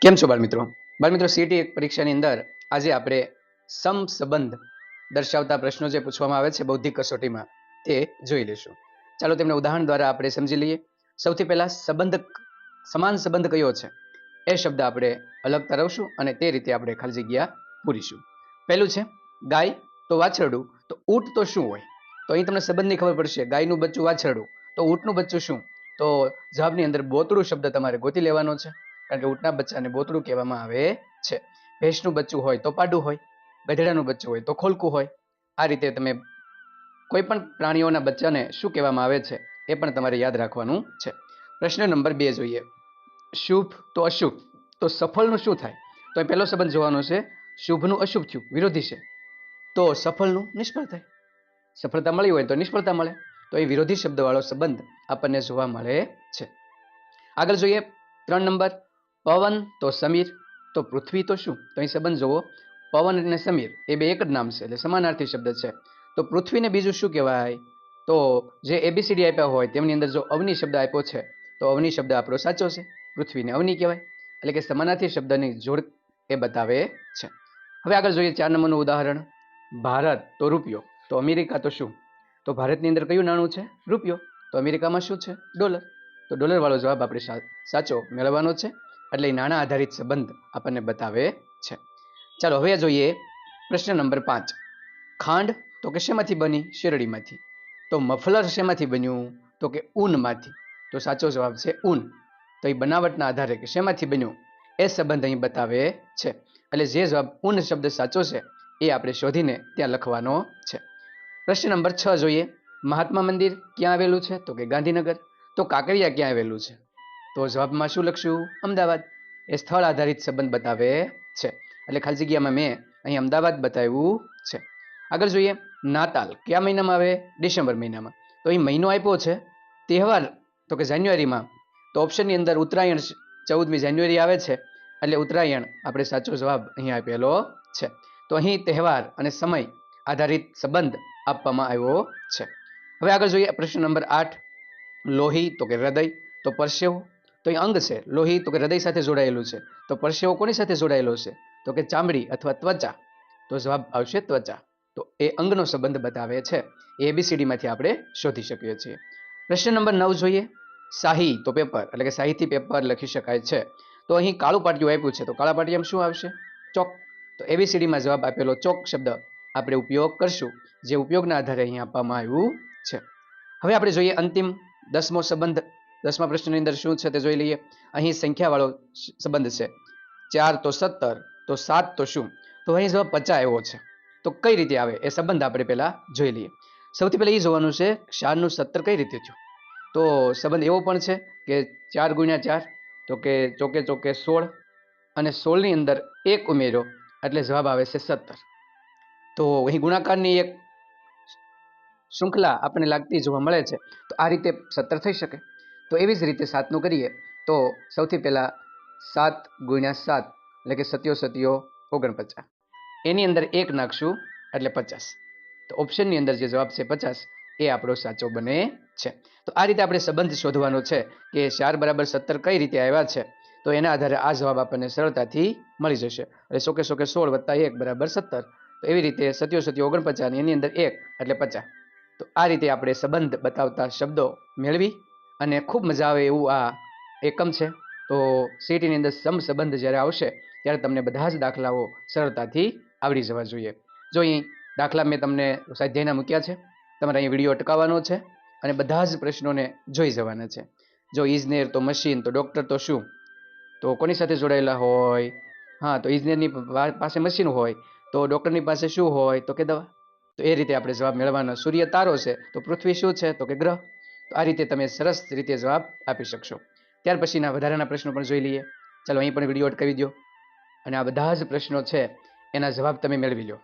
કેમ છો બાળમિત્રો? બાળમિત્રો, સીટી એક પરીક્ષાની અંદર આજે આપણે સંબંધ દર્શાવતા પ્રશ્નો જે પૂછવામાં આવે છે બૌદ્ધિક કસોટીમાં તે જોઈ લઈશું. ચાલો તેમને ઉદાહરણ દ્વારા આપણે સમજી લઈએ. સૌથી પહેલા સમાન સંબંધ કયો છે એ શબ્દ આપણે અલગ તારવશું અને તે રીતે આપણે ખાલી જગ્યા પૂરીશું. પહેલું છે ગાય તો વાછરડું, તો ઊંટ તો શું હોય? તો અહીં તમને સંબંધની ખબર પડશે. ગાયનું બચ્ચું વાછરડું, તો ઊંટનું બચ્ચું શું? તો જવાબની અંદર બોતડું શબ્દ તમારે ગોતી લેવાનો છે, કારણ કે ઊંટના બચ્ચાને બોતડું કહેવામાં આવે છે. ભેંસનું બચ્ચું હોય તો પાડું હોય, ગધેડાનું બચ્ચું હોય તો ખોલકું હોય. આ રીતે તમે કોઈ પણ પ્રાણીઓના બચ્ચાને શું કહેવામાં આવે છે એ પણ તમારે યાદ રાખવાનું છે. પ્રશ્ન નંબર 2 જોઈએ. શુભ તો અશુભ, તો સફળનું શું થાય? તો એ પહેલો સંબંધ જોવાનો છે. શુભનું અશુભ થયું, વિરોધી છે, તો સફળનું નિષ્ફળ થાય. સફળતા મળી હોય તો નિષ્ફળતા મળે, તો એ વિરોધી શબ્દવાળો સંબંધ આપણને જોવા મળે છે. આગળ જોઈએ 3 નંબર. પવન તો સમીર, તો પૃથ્વી તો શું? તો અહીં સંબંધ જોવો. પવન અને સમીર એ બે એક જ નામ છે, એટલે સમાનાર્થી શબ્દ છે. તો પૃથ્વીને બીજું શું કહેવાય? તો જે એબીસીડી આપ્યા હોય તેમની અંદર જો અવનિ શબ્દ આપ્યો છે તો અવનિ શબ્દ આપણો સાચો છે, પૃથ્વીને અવનિ કહેવાય. એટલે કે સમાનાર્થી શબ્દની જોડ એ બતાવે છે. હવે આગળ જોઈએ 4 નંબરનું ઉદાહરણ. ભારત તો રૂપિયો, તો અમેરિકા તો શું? તો ભારતની અંદર કયું નાણું છે? રૂપિયો. તો અમેરિકામાં શું છે? ડોલર. તો ડોલર વાળો જવાબ આપણે સાચો મેળવવાનો છે. એટલે નાણાં આધારિત સંબંધ આપણને બતાવે છે. ચાલો હવે જોઈએ પ્રશ્ન નંબર 5. ખાંડ તો કે શેમાંથી બની? શેરડીમાંથી. તો મફલર શેમાંથી બન્યું? તો કે ઊનમાંથી. તો સાચો જવાબ છે ઊન. તો એ બનાવટના આધારે કે શેમાંથી બન્યું એ સંબંધ અહીં બતાવે છે. એટલે જે જવાબ ઊન શબ્દ સાચો છે એ આપણે શોધીને ત્યાં લખવાનો છે. પ્રશ્ન નંબર 6 જોઈએ. મહાત્મા મંદિર ક્યાં આવેલું છે? તો કે ગાંધીનગર. તો કાંકરિયા ક્યાં આવેલું છે? તો જવાબમાં શું લખશું? અમદાવાદ. એ સ્થળ આધારિત સંબંધ બતાવે છે. એટલે ખાલી જગ્યામાં મેં અહીં અમદાવાદ બતાવ્યું છે. આગળ જોઈએ. નાતાલ કયા મહિનામાં આવે? ડિસેમ્બર મહિનામાં. તો અહીં મહિનો આપ્યો છે. તહેવાર તો કે જાન્યુઆરીમાં. તો ઓપ્શનની અંદર ઉત્તરાયણ 14મી જાન્યુઆરી આવે છે, એટલે ઉત્તરાયણ આપણે સાચો જવાબ અહીં આપેલો છે. તો અહીં તહેવાર અને સમય આધારિત સંબંધ આપવામાં આવ્યો છે. હવે આગળ જોઈએ પ્રશ્ન નંબર 8. લોહી તો કે હૃદય, તો પરસેવો. તો એ અંગ છે. લોહી તો કે હૃદય સાથે જોડાયેલું છે. તો પરસેવો કોની સાથે જોડાયેલો છે? તો કે ચામડી અથવા ત્વચા. તો જવાબ આવશે ત્વચા. તો એ અંગનો સંબંધ બતાવે છે. એબીસીડીમાંથી આપણે શોધી શકીએ છીએ. પ્રશ્ન નંબર 9 જોઈએ. શાહી તો પેપર, એટલે કે શાહીથી પેપર લખી શકાય છે. તો અહીં કાળું પાટિયું આપ્યું છે, તો કાળા પાટિયામાં શું આવશે? ચોક. તો એબીસીડીમાં જવાબ આપેલો ચોક શબ્દ આપણે ઉપયોગ કરશું, જે ઉપયોગના આધારે અહીં આપવામાં આવ્યું છે. હવે આપણે જોઈએ અંતિમ 10મો સંબંધ. 10મા પ્રશ્નની અંદર શું છે તે જોઈ લઈએ. અહીં સંખ્યાવાળો સંબંધ છે. 4 તો 17, તો 7 તો શું? તો અહીં જવાબ 50 આવ્યો છે. તો કઈ રીતે આવે એ સંબંધ આપણે પહેલા જોઈ લઈએ. સૌથી પહેલા એ જોવાનું છે 4 નું 17 કઈ રીતે થયું? તો સંબંધ એવો પણ છે કે 4 ગુણ્યા 4, તો કે ચોકે ચોકે 16, અને 16ની અંદર 1 ઉમેરો એટલે જવાબ આવે છે 17. તો અહીં ગુણાકારની એક શૃંખલા આપણને લાગતી જોવા મળે છે. તો આ રીતે 17 થઈ શકે. તો એવી જ રીતે 7નું કરીએ તો સૌથી પહેલા 7 ગુણ્યા 7 એટલે કે 7 સતીઓ 49. એની અંદર 1 નાખશું એટલે 50. તો ઓપ્શનની અંદર જે જવાબ છે 50 એ આપણો સાચો બને છે. તો આ રીતે આપણે સંબંધ શોધવાનો છે કે 4 બરાબર 17 કઈ રીતે આવ્યા છે. તો એના આધારે આ જવાબ આપણને સરળતાથી મળી જશે. એટલે સોકે સોકે 16 વત્તા 1 બરાબર 17. તો એવી રીતે 7 સતીઓ 49 એની અંદર 1 એટલે 50. તો આ રીતે આપણે સંબંધ બતાવતા શબ્દો મેળવી અને ખૂબ મજા આવે એવું આ એકમ છે. તો સીટીની અંદર સંબંધ જ્યારે આવશે ત્યારે તમને બધા જ દાખલાઓ સરળતાથી આવડી જવા જોઈએ. જો અહીં દાખલા મેં તમને સ્વાધ્યાયના મૂક્યા છે. તમારે અહીં વિડીયો અટકાવવાનો છે અને બધા જ પ્રશ્નોને જોઈ જવાના છે. જો ઇજનેર તો મશીન, તો ડૉક્ટર તો શું? તો કોની સાથે જોડાયેલા હોય? હા, તો ઇજનેરની પાસે મશીન હોય, તો ડૉક્ટરની પાસે શું હોય? તો કે દવા. તો એ રીતે આપણે જવાબ મેળવવાનો. સૂર્ય તારો છે, તો પૃથ્વી શું છે? તો કે ગ્રહ. તો આ રીતે તમે સરસ રીતે જવાબ આપી શકશો. ત્યાર પછીના વધારાના પ્રશ્નો પણ જોઈ લઈએ. ચાલો અહીં પણ વિડીયો અટકાવી દો અને આ બધા જ પ્રશ્નો છે એના જવાબ તમે મેળવી લો.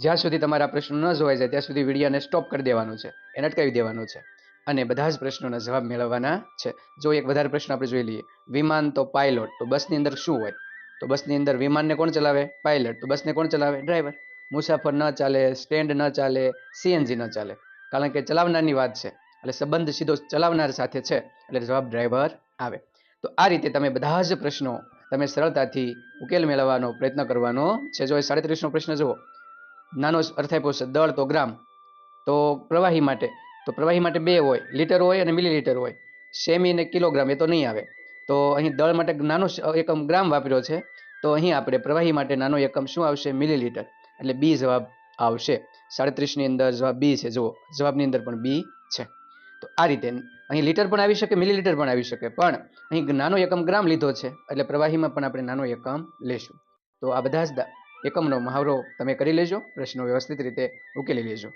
જ્યાં સુધી તમારા પ્રશ્નો ન જોવાઈ જાય ત્યાં સુધી વિડીયોને સ્ટોપ કરી દેવાનું છે, એને અટકાવી દેવાનું છે અને બધા જ પ્રશ્નોના જવાબ મેળવવાના છે. જો એક વધારે પ્રશ્ન આપણે જોઈ લઈએ. વિમાન તો પાયલોટ, તો બસની અંદર શું હોય? તો બસની અંદર વિમાનને કોણ ચલાવે? પાયલટ. તો બસને કોણ ચલાવે? ડ્રાઈવર. મુસાફર ન ચાલે, સ્ટેન્ડ ન ચાલે, સીએનજી ન ચાલે, કારણ કે ચલાવનારની વાત છે એટલે સંબંધ સીધો ચલાવનાર સાથે છે એટલે જવાબ ડ્રાઈવર આવે. તો આ રીતે તમે બધા જ પ્રશ્નો તમે સરળતાથી ઉકેલ મેળવવાનો પ્રયત્ન કરવાનો છે. જો 37નો પ્રશ્ન જુઓ, નાનો અર્થ આપ્યો છે દળ તો ગ્રામ. તો પ્રવાહી માટે બે હોય, લીટર હોય અને મિલીલીટર હોય. સેમી અને કિલોગ્રામ એ તો નહીં આવે. તો અહીં દળ માટે નાનો એકમ ગ્રામ વાપર્યો છે. તો અહીં આપણે પ્રવાહી માટે નાનો એકમ શું આવશે? મિલીલીટર. એટલે બી જવાબ આવશે. 37ની અંદર જવાબ બી છે. જુઓ, જવાબની અંદર પણ બી છે. તો આ રીતે અહીં લીટર પણ આવી શકે, મિલીલીટર પણ આવી શકે, પણ અહીં નાનો એકમ ગ્રામ લીધો છે એટલે પ્રવાહીમાં પણ આપણે નાનો એકમ લેશું. તો આ બધા જ એકમનો મહાવરો તમે કરી લેજો, પ્રશ્નો વ્યવસ્થિત રીતે ઉકેલી લેજો.